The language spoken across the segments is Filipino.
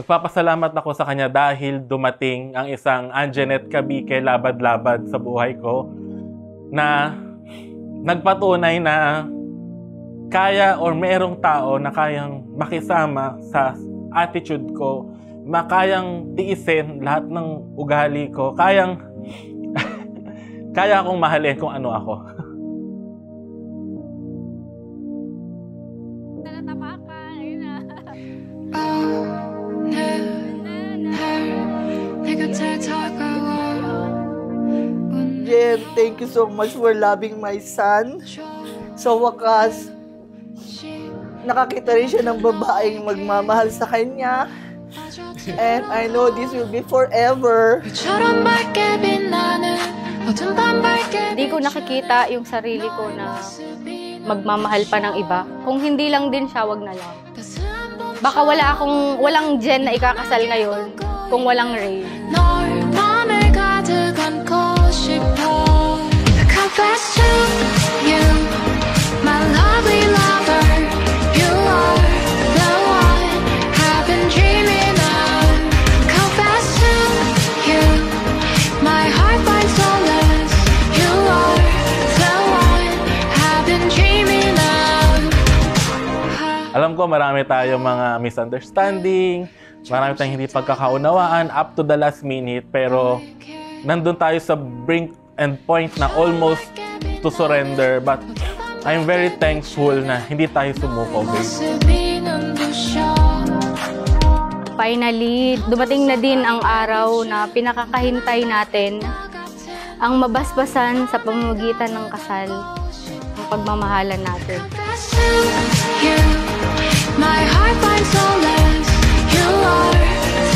Magpapasalamat ako sa kanya dahil dumating ang isang Anjanette Cabique labad-labad sa buhay ko na nagpatunay na kaya or merong tao na kayang makisama sa attitude ko, makayang tiisin lahat ng ugali ko, kaya akong mahalin kung ano ako. Jem, thank you so much for loving my son. Sa wakas, nakakita rin siya ng babaeng magmamahal sa kanya. And I know this will be forever. Hindi ko nakikita yung sarili ko na magmamahal pa ng iba. Kung hindi lang din siya, wag na lang. Baka walang Jen na ikakasal ngayon kung walang Ray. Alam ko marami tayong mga misunderstanding, marami tayong hindi pagkakaunawaan up to the last minute, pero nandun tayo sa brink and point na almost to surrender. But I'm very thankful na hindi tayo sumuko, babe. Finally, dumating na din ang araw na pinakakahintay natin, ang mabasbasan sa pamamagitan ng kasal, ang pagmamahalan natin. My heart finds solace. You are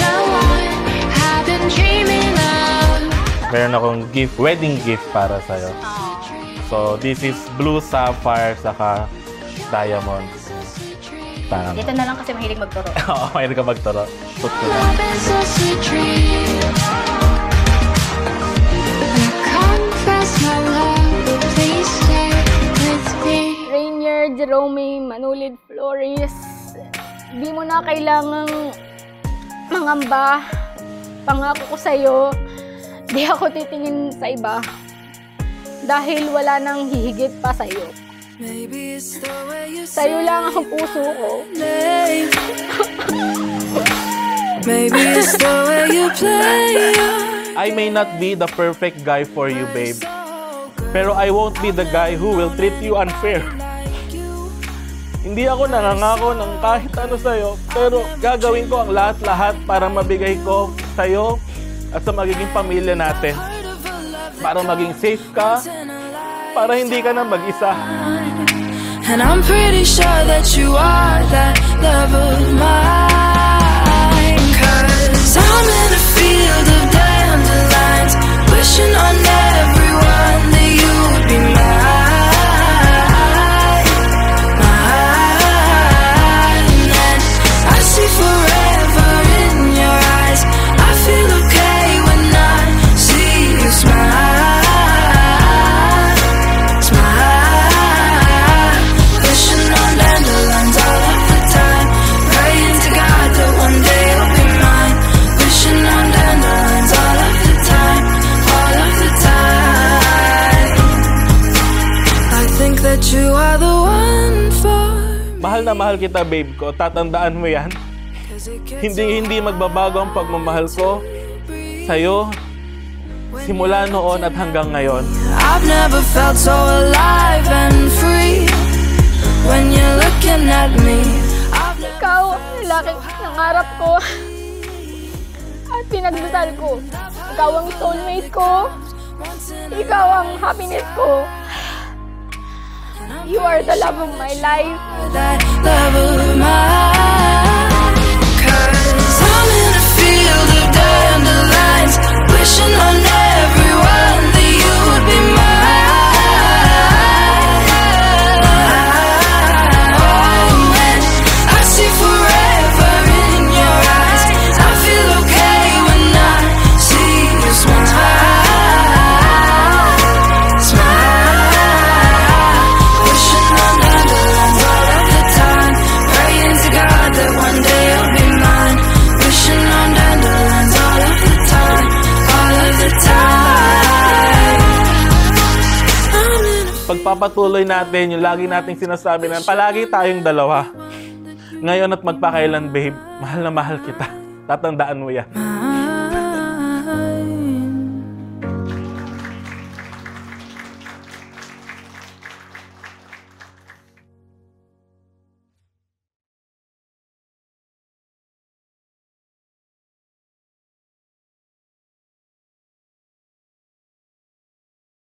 the one I've been dreaming of. Meron akong wedding gift para sa'yo. So, this is blue sapphire saka diamond. Tama. Dito na lang kasi mahilig magturo. Oo, mahilig ka magturo. Put ko lang. Rainier Jerome Manulid Flores, di mo na kailangang mangamba. Pangako ko sa'yo, di ako titingin sa iba dahil wala nang hihigit pa sa'yo. Sa'yo lang ang puso ko. I may not be the perfect guy for you, babe. Pero I won't be the guy who will treat you unfair. Hindi ako nangangako ng kahit ano sa'yo, pero gagawin ko ang lahat-lahat para mabigay ko sa'yo at sa magiging pamilya natin. Para maging safe ka, para hindi ka na mag-isa. And I'm pretty sure that you are that love of mine. 'Cause I'm in a field of dandelions, wishing on everyone that you would be mine. Forever in your eyes, I feel okay when I see you smile, smile. Wishing on dandelions all of the time, praying to God that one day you'll be mine. Wishing on dandelions all of the time, all of the time. I think that you are the one for me. Mahal na mahal kita, babe ko. Tatandaan mo yan. Hindi magbabago ang pagmamahal ko sa'yo simula noon at hanggang ngayon. I've never felt so alive and free when you're looking at me. Ikaw ang lalaking nangarap ko at pinagdasal ko. Ikaw ang soulmate ko. Ikaw ang happiness ko. You are the love of my life. That love of mine. 'Cause I'm in a field of dandelions, wishing on everyone that you would be mine. Oh, when I see forever in your eyes, I feel okay when I see you smile, smile. Wishing on dandelions all of the time, praying to God that ipagpapatuloy natin yung lagi nating sinasabi na palagi tayong dalawa. Ngayon at magpakailan, babe, mahal na mahal kita. Tatandaan mo yan.